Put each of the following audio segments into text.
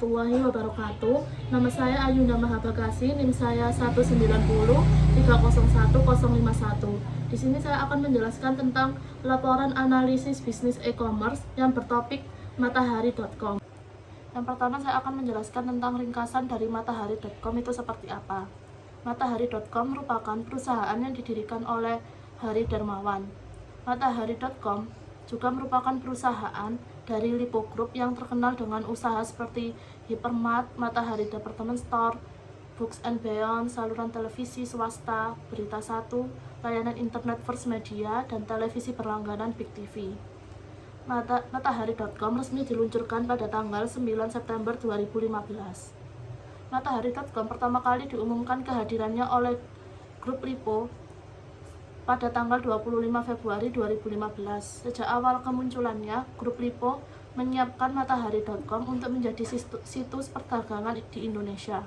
warahmatullahi wabarakatuh. Nama saya Ayunda Mahabagasi, NIM saya 19030101051. Di sini saya akan menjelaskan tentang laporan analisis bisnis e-commerce yang bertopik matahari.com. Yang pertama saya akan menjelaskan tentang ringkasan dari matahari.com itu seperti apa. Matahari.com merupakan perusahaan yang didirikan oleh Hari Darmawan. Matahari.com juga merupakan perusahaan dari Lipo Group yang terkenal dengan usaha seperti Hypermart, Matahari Department Store, Books and Beyond, saluran televisi swasta, Berita Satu, layanan internet First Media, dan televisi berlangganan Big TV. Matahari.com resmi diluncurkan pada tanggal 9 September 2015. Matahari.com pertama kali diumumkan kehadirannya oleh Grup Lipo pada tanggal 25 Februari 2015. Sejak awal kemunculannya, Grup Lipo menyiapkan Matahari.com untuk menjadi situs perdagangan di Indonesia.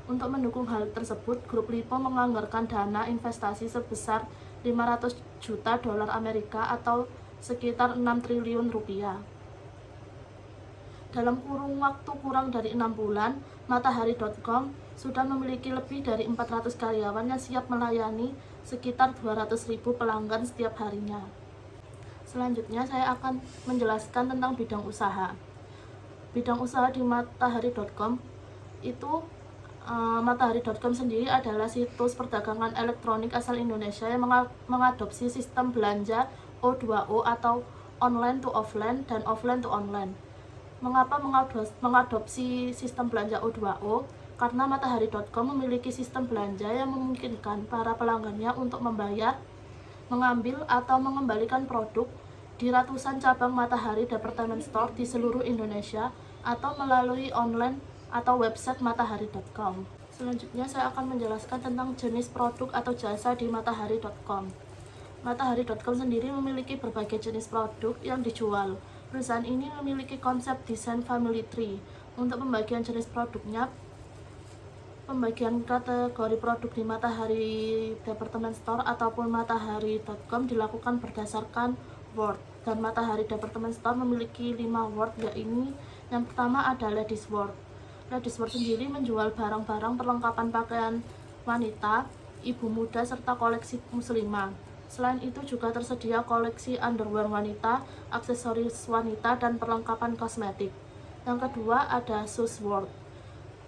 Untuk mendukung hal tersebut, Grup Lipo menganggarkan dana investasi sebesar 500 juta dolar Amerika atau sekitar 6 triliun rupiah. Dalam kurun waktu kurang dari 6 bulan, Matahari.com sudah memiliki lebih dari 400 karyawan yang siap melayani sekitar 200.000 pelanggan setiap harinya. Selanjutnya saya akan menjelaskan tentang bidang usaha. Bidang usaha di Matahari.com itu Matahari.com sendiri adalah situs perdagangan elektronik asal Indonesia yang mengadopsi sistem belanja O2O atau online to offline dan offline to online. Mengapa mengadopsi sistem belanja O2O? Karena Matahari.com memiliki sistem belanja yang memungkinkan para pelanggannya untuk membayar, mengambil, atau mengembalikan produk di ratusan cabang Matahari Department Store di seluruh Indonesia atau melalui online atau website Matahari.com. Selanjutnya saya akan menjelaskan tentang jenis produk atau jasa di Matahari.com. Matahari.com sendiri memiliki berbagai jenis produk yang dijual. Perusahaan ini memiliki konsep desain family tree. Untuk pembagian jenis produknya, pembagian kategori produk di Matahari Department Store ataupun Matahari.com dilakukan berdasarkan word, dan Matahari Department Store memiliki 5 word, yaitu yang pertama ada Ladies Word. Ladies Word sendiri menjual barang-barang perlengkapan pakaian wanita, ibu muda, serta koleksi muslimah. Selain itu juga tersedia koleksi underwear wanita, aksesoris wanita, dan perlengkapan kosmetik. Yang kedua ada Shoes World.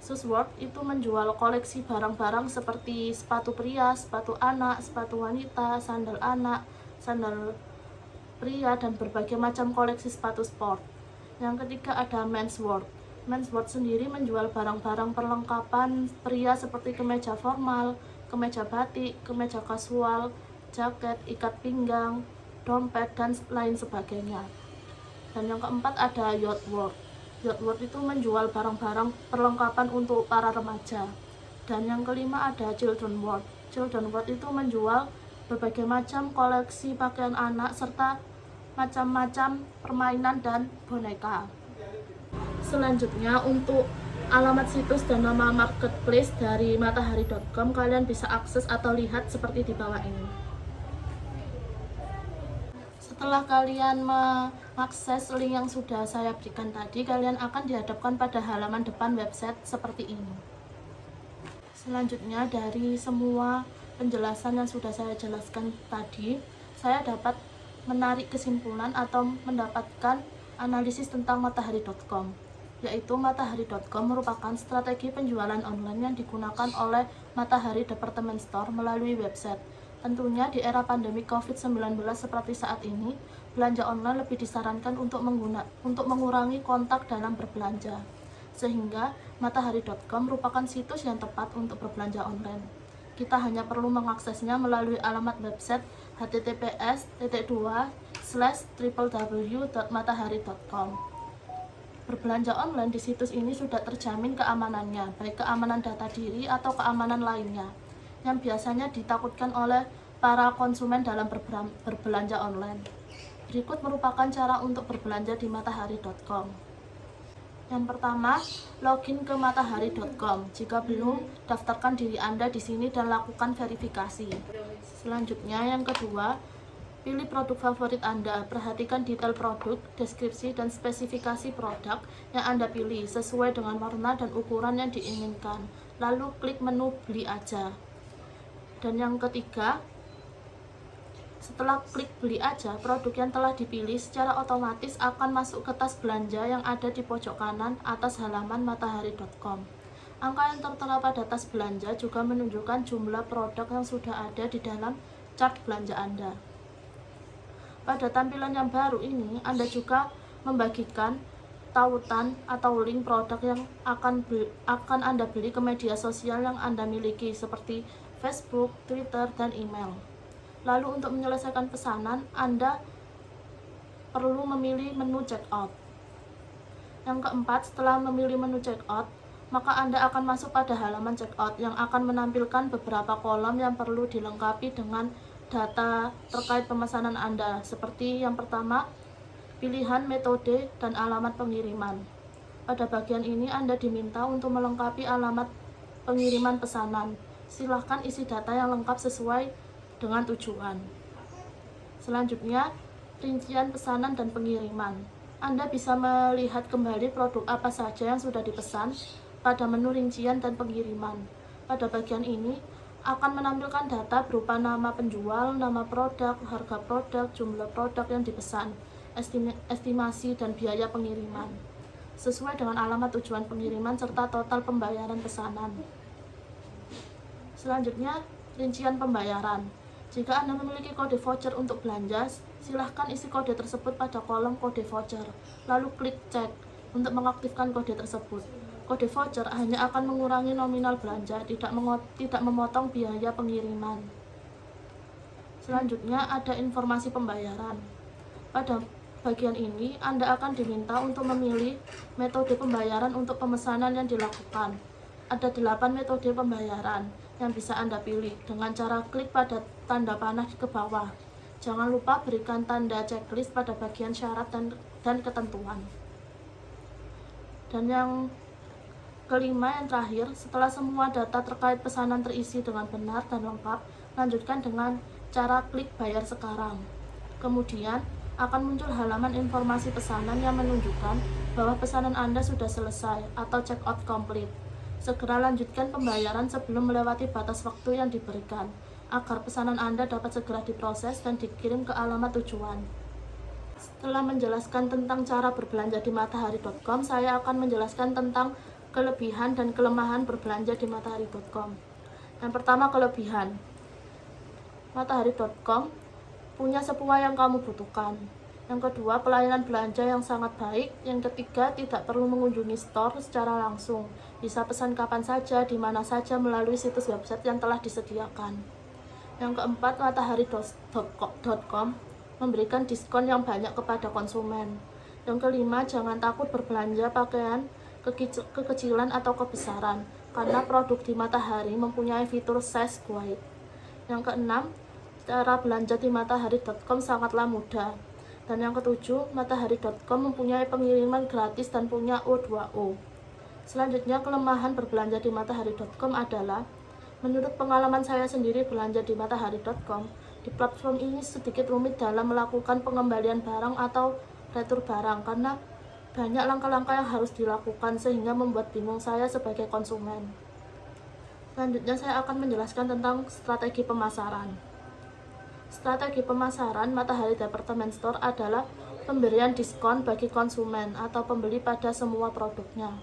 Shoes World itu menjual koleksi barang-barang seperti sepatu pria, sepatu anak, sepatu wanita, sandal anak, sandal pria, dan berbagai macam koleksi sepatu sport. Yang ketiga ada Men's World. Men's World sendiri menjual barang-barang perlengkapan pria seperti kemeja formal, kemeja batik, kemeja kasual, jaket, ikat pinggang, dompet, dan lain sebagainya. Dan yang keempat ada Yacht World. Yacht World itu menjual barang-barang perlengkapan untuk para remaja. Dan yang kelima ada Children World. Children World itu menjual berbagai macam koleksi pakaian anak serta macam-macam permainan dan boneka. Selanjutnya untuk alamat situs dan nama marketplace dari Matahari.com kalian bisa akses atau lihat seperti di bawah ini. Setelah kalian mengakses link yang sudah saya berikan tadi, kalian akan dihadapkan pada halaman depan website seperti ini. Selanjutnya dari semua penjelasan yang sudah saya jelaskan tadi, saya dapat menarik kesimpulan atau mendapatkan analisis tentang Matahari.com, yaitu Matahari.com merupakan strategi penjualan online yang digunakan oleh Matahari Department Store melalui website. Tentunya di era pandemi COVID-19 seperti saat ini, belanja online lebih disarankan untuk mengurangi kontak dalam berbelanja. Sehingga Matahari.com merupakan situs yang tepat untuk berbelanja online. Kita hanya perlu mengaksesnya melalui alamat website https://www.matahari.com. Berbelanja online di situs ini sudah terjamin keamanannya, baik keamanan data diri atau keamanan lainnya, yang biasanya ditakutkan oleh para konsumen dalam berbelanja online. Berikut merupakan cara untuk berbelanja di Matahari.com. Yang pertama, login ke Matahari.com. Jika belum, daftarkan diri Anda di sini dan lakukan verifikasi. Selanjutnya, yang kedua, Pilih produk favorit Anda, perhatikan detail produk, deskripsi, dan spesifikasi produk yang Anda pilih sesuai dengan warna dan ukuran yang diinginkan. Lalu klik menu beli aja. Dan yang ketiga, setelah klik beli aja, produk yang telah dipilih secara otomatis akan masuk ke tas belanja yang ada di pojok kanan atas halaman matahari.com. Angka yang tertera pada tas belanja juga menunjukkan jumlah produk yang sudah ada di dalam chart belanja Anda. Pada tampilan yang baru ini, Anda juga membagikan tautan atau link produk yang akan Anda beli ke media sosial yang Anda miliki seperti Facebook, Twitter, dan email. Lalu untuk menyelesaikan pesanan, Anda perlu memilih menu checkout. Yang keempat, setelah memilih menu checkout, maka Anda akan masuk pada halaman checkout yang akan menampilkan beberapa kolom yang perlu dilengkapi dengan data terkait pemesanan Anda, seperti yang pertama, pilihan metode dan alamat pengiriman. Pada bagian ini Anda diminta untuk melengkapi alamat pengiriman pesanan. Silahkan isi data yang lengkap sesuai dengan tujuan. Selanjutnya, rincian pesanan dan pengiriman. Anda bisa melihat kembali produk apa saja yang sudah dipesan pada menu rincian dan pengiriman. Pada bagian ini akan menampilkan data berupa nama penjual, nama produk, harga produk, jumlah produk yang dipesan, estimasi dan biaya pengiriman, sesuai dengan alamat tujuan pengiriman serta total pembayaran pesanan. Selanjutnya, rincian pembayaran. Jika Anda memiliki kode voucher untuk belanja, silahkan isi kode tersebut pada kolom kode voucher, lalu klik cek untuk mengaktifkan kode tersebut. Kode voucher hanya akan mengurangi nominal belanja, tidak memotong biaya pengiriman. Selanjutnya ada informasi pembayaran. Pada bagian ini, Anda akan diminta untuk memilih metode pembayaran untuk pemesanan yang dilakukan. Ada 8 metode pembayaran yang bisa Anda pilih dengan cara klik pada tanda panah ke bawah. Jangan lupa berikan tanda checklist pada bagian syarat dan ketentuan. Dan yang kelima, yang terakhir, setelah semua data terkait pesanan terisi dengan benar dan lengkap, lanjutkan dengan cara klik bayar sekarang. Kemudian akan muncul halaman informasi pesanan yang menunjukkan bahwa pesanan Anda sudah selesai atau check out complete. Segera lanjutkan pembayaran sebelum melewati batas waktu yang diberikan, agar pesanan Anda dapat segera diproses dan dikirim ke alamat tujuan. Setelah menjelaskan tentang cara berbelanja di matahari.com, saya akan menjelaskan tentang kelebihan dan kelemahan berbelanja di matahari.com. Yang pertama, kelebihan. Matahari.com punya semua yang kamu butuhkan. Yang kedua, pelayanan belanja yang sangat baik. Yang ketiga, tidak perlu mengunjungi store secara langsung. Bisa pesan kapan saja, di mana saja melalui situs website yang telah disediakan. Yang keempat, matahari.com memberikan diskon yang banyak kepada konsumen. Yang kelima, jangan takut berbelanja pakaian kekecilan atau kebesaran, karena produk di Matahari mempunyai fitur size guide. Yang keenam, cara belanja di matahari.com sangatlah mudah. Dan yang ketujuh, matahari.com mempunyai pengiriman gratis dan punya O2O. Selanjutnya, kelemahan berbelanja di matahari.com adalah, menurut pengalaman saya sendiri belanja di matahari.com, di platform ini sedikit rumit dalam melakukan pengembalian barang atau retur barang, karena banyak langkah-langkah yang harus dilakukan sehingga membuat bingung saya sebagai konsumen. Selanjutnya saya akan menjelaskan tentang strategi pemasaran. Strategi pemasaran Matahari Department Store adalah pemberian diskon bagi konsumen atau pembeli pada semua produknya.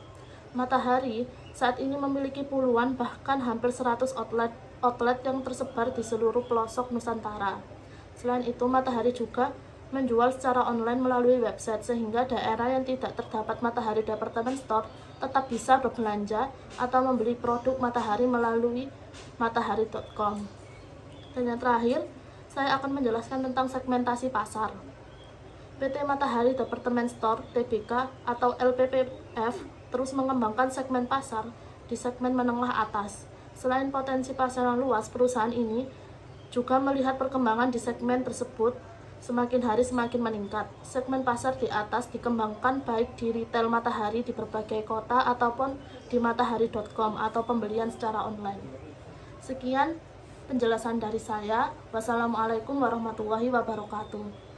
Matahari saat ini memiliki puluhan bahkan hampir 100 outlet yang tersebar di seluruh pelosok Nusantara. Selain itu, Matahari juga menjual secara online melalui website sehingga daerah yang tidak terdapat Matahari Department Store tetap bisa berbelanja atau membeli produk Matahari melalui matahari.com. Dan yang terakhir, saya akan menjelaskan tentang segmentasi pasar. PT Matahari Department Store (TBK) atau LPPF terus mengembangkan segmen pasar di segmen menengah atas. Selain potensi pasar yang luas, perusahaan ini juga melihat perkembangan di segmen tersebut semakin hari semakin meningkat. Segmen pasar di atas dikembangkan baik di retail Matahari di berbagai kota ataupun di matahari.com atau pembelian secara online. Sekian penjelasan dari saya. Wassalamualaikum warahmatullahi wabarakatuh.